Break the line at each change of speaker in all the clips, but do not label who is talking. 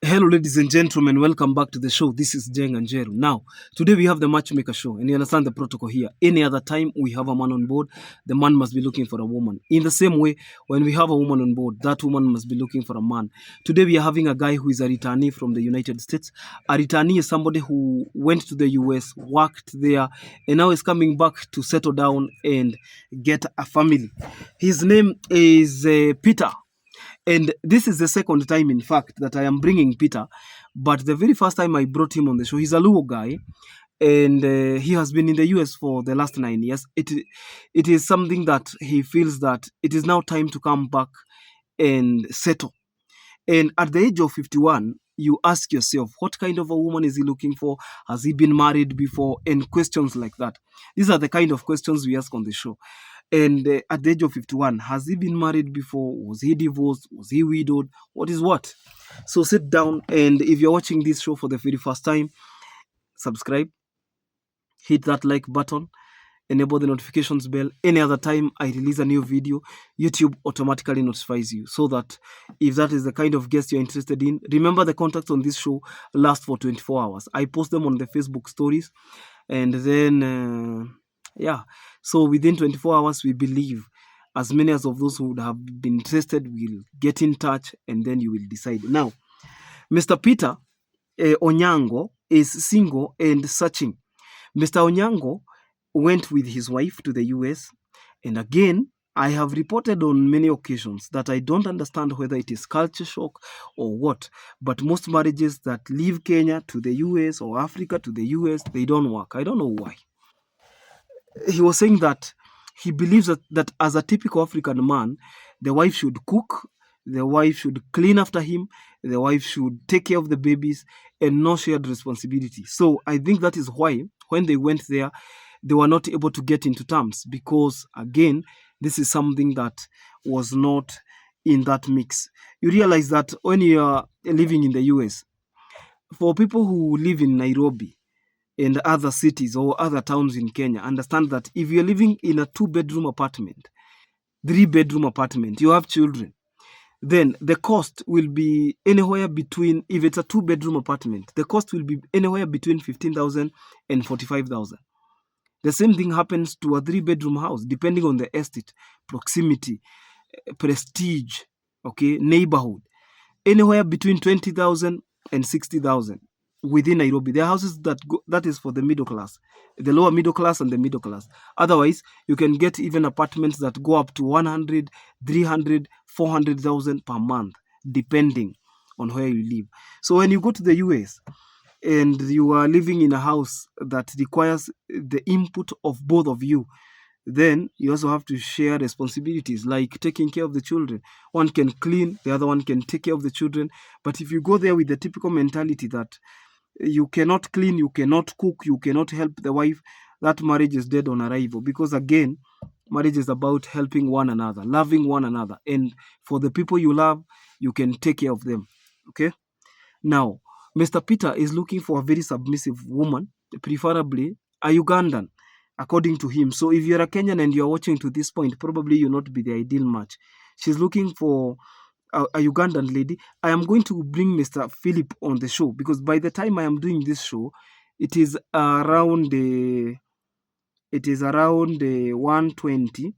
Hello, ladies and gentlemen. Welcome back to the show. This is Jeng and Jeru. Now, today we have the Matchmaker show, and you understand the protocol here. Any other time we have a man on board, the man must be looking for a woman. In the same way, when we have a woman on board, that woman must be looking for a man. Today we are having a guy who is a returnee from the United States. A returnee is somebody who went to the US, worked there, and now is coming back to settle down and get a family. His name is Peter. And this is the second time, in fact, that I am bringing Peter. But the very first time I brought him on the show, he's a Luo guy, and he has been in the US for the last 9 years. It is something that he feels that it is now time to come back and settle. And at the age of 51, you ask yourself, what kind of a woman is he looking for? Has he been married before? And questions like that. These are the kind of questions we ask on the show. And at the age of 51, has he been married before? Was he divorced? Was he widowed? What is what? So sit down, and if you're watching this show for the very first time, subscribe, hit that like button, enable the notifications bell. Any other time I release a new video, YouTube automatically notifies you, so that if that is the kind of guest you're interested in, remember the contacts on this show last for 24 hours. I post them on the Facebook stories, and then yeah, so within 24 hours we believe as many as of those who would have been interested will get in touch, and then you will decide. Now, Mr. Peter Onyango is single and searching. Mr. Onyango went with his wife to the US, and again, I have reported on many occasions that I don't understand whether it is culture shock or what, but most marriages that leave Kenya to the US or Africa to the US, they don't work. I don't know why. He was saying that he believes that as a typical African man, the wife should cook, the wife should clean after him, the wife should take care of the babies, and no shared responsibility. So I think that is why when they went there, they were not able to get into terms, because again, this is something that was not in that mix. You realize that when you are living in the US, for people who live in Nairobi and other cities or other towns in Kenya, understand that if you're living in a two-bedroom apartment, three-bedroom apartment, you have children, then the cost will be anywhere between, if it's a two-bedroom apartment, the cost will be anywhere between 15,000 and 45,000. The same thing happens to a three-bedroom house, depending on the estate, proximity, prestige, okay, neighborhood, anywhere between 20,000 and 60,000 within Nairobi. There are houses that is for the middle class, the lower middle class and the middle class. Otherwise, you can get even apartments that go up to 100, 300, 400,000 per month, depending on where you live. So when you go to the US and you are living in a house that requires the input of both of you, then you also have to share responsibilities like taking care of the children. One can clean, the other one can take care of the children. But if you go there with the typical mentality that you cannot clean, you cannot cook, you cannot help the wife, that marriage is dead on arrival. Because again, marriage is about helping one another, loving one another. And for the people you love, you can take care of them. Okay? Now, Mr. Peter is looking for a very submissive woman, preferably a Ugandan, according to him. So if you're a Kenyan and you're watching to this point, probably you'll not be the ideal match. She's looking for a Ugandan lady. I am going to bring Mr. Philip on the show, because by the time I am doing this show, it is around 1:20,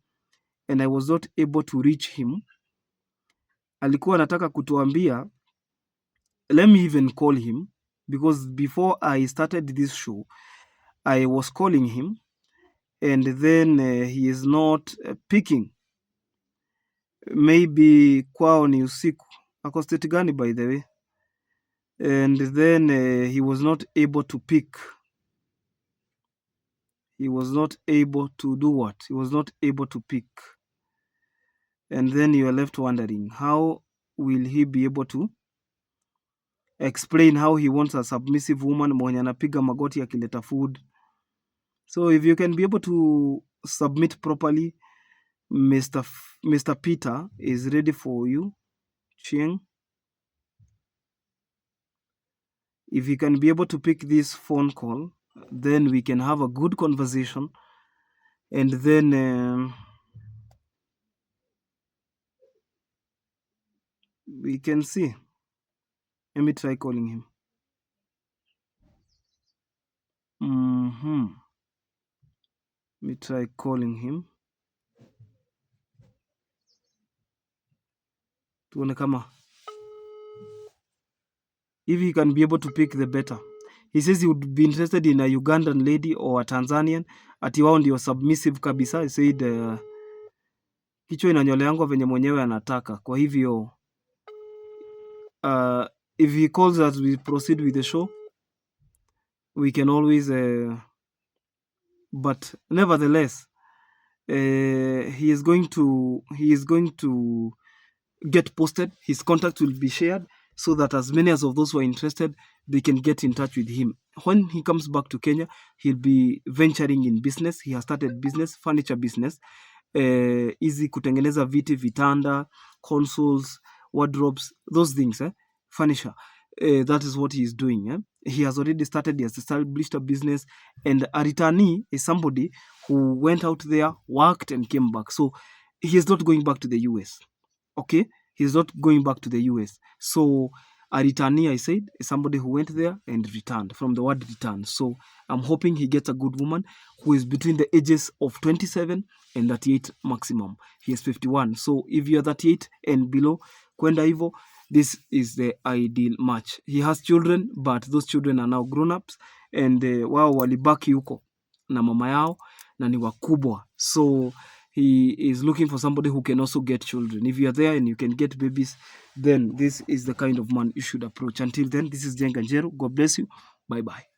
and I was not able to reach him. Alikuwa anataka kutuambia, let me even call him, because before I started this show, I was calling him, and then he is not picking. Maybe kwao ni usiku. Ako state gani, by the way? And then he was not able to pick. He was not able to do what? He was not able to pick. And then you are left wondering, how will he be able to explain how he wants a submissive woman mwenye anapiga magoti akileta food? So if you can be able to submit properly, Mr. Peter is ready for you, Chieng. If you can be able to pick this phone call, then we can have a good conversation, and then we can see. Let me try calling him. Let me try calling him. Tuone kama if he can be able to pick the better. He says he would be interested in a Ugandan lady or a Tanzanian. Ati wao ndio submissive kabisa. He said kichwa inanyoleangwa venye mwenyewe anataka. Kwa hivyo if he calls us, we proceed with the show. We can always but nevertheless he is going to get posted. His contact will be shared so that as many as of those who are interested, they can get in touch with him. When he comes back to Kenya, he'll be venturing in business. He has started business, furniture business, easy kutengeneza viti, vitanda, consoles, wardrobes, those things, furniture. That is what he is doing. He has already started, he has established a business, and a returnee is somebody who went out there, worked, and came back. So he is not going back to the US. Okay, he's not going back to the US. So a returnee, I said, is somebody who went there and returned, from the word return. So I'm hoping he gets a good woman who is between the ages of 27 and 38 maximum. He is 51. So if you're 38 and below, kwenda hivyo, this is the ideal match. He has children, but those children are now grown-ups, and wao walibaki huko na mama yao na ni wakubwa. So he is looking for somebody who can also get children. If you are there and you can get babies, then this is the kind of man you should approach. Until then, this is Jenga Njeru. God bless you. Bye bye.